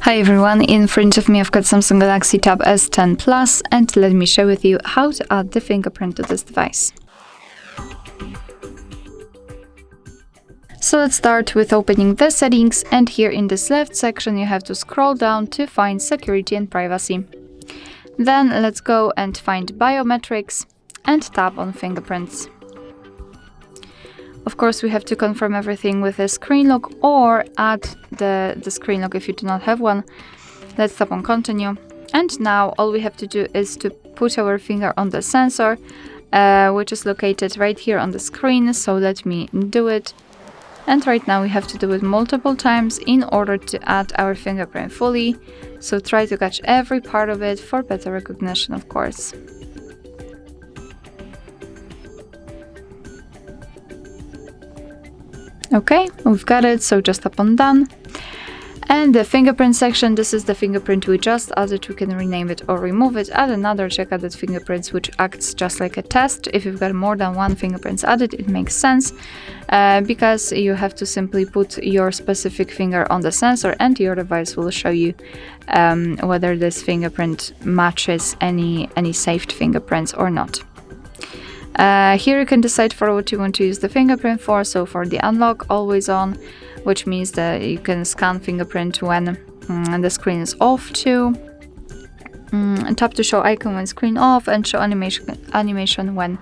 Hi everyone, in front of me I've got Samsung Galaxy Tab S10 Plus, and let me share with you how to add the fingerprint to this device. So let's start with opening the settings, and here in this left section you have to scroll down to find security and privacy. Then let's go and find biometrics and tap on fingerprints. Of course, we have to confirm everything with a screen lock or add the screen lock if you do not have one. Let's tap on continue. And now all we have to do is to put our finger on the sensor, which is located right here on the screen. So let me do it. And right now we have to do it multiple times in order to add our fingerprint fully. So try to catch every part of it for better recognition, of course. Okay, we've got it, so just tap on done. And the fingerprint section, this is the fingerprint we just added. We can rename it or remove it. Add another, check added fingerprints, which acts just like a test. If you've got more than one fingerprints added, it makes sense because you have to simply put your specific finger on the sensor and your device will show you whether this fingerprint matches any saved fingerprints or not. Here you can decide for what you want to use the fingerprint for. So for the unlock, always on, which means that you can scan fingerprint when the screen is off too. Tap to show icon when screen off and show animation when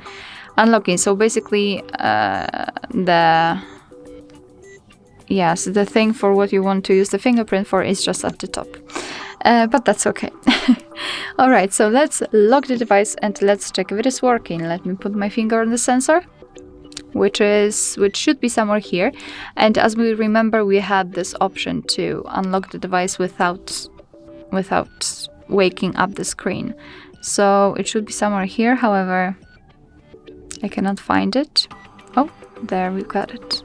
unlocking. So basically the thing for what you want to use the fingerprint for is just at the top. But that's okay. Alright, so let's lock the device and let's check if it is working. Let me put my finger on the sensor, which should be somewhere here. And as we remember, we had this option to unlock the device without waking up the screen. So it should be somewhere here, however, I cannot find it. Oh, there we got it.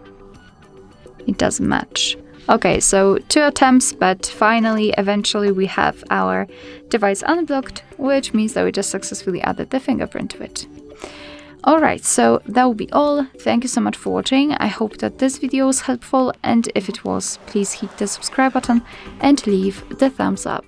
It doesn't match. Okay, so 2 attempts, but finally, eventually we have our device unblocked, which means that we just successfully added the fingerprint to it. Alright, so that will be all. Thank you so much for watching. I hope that this video was helpful, and if it was, please hit the subscribe button and leave the thumbs up.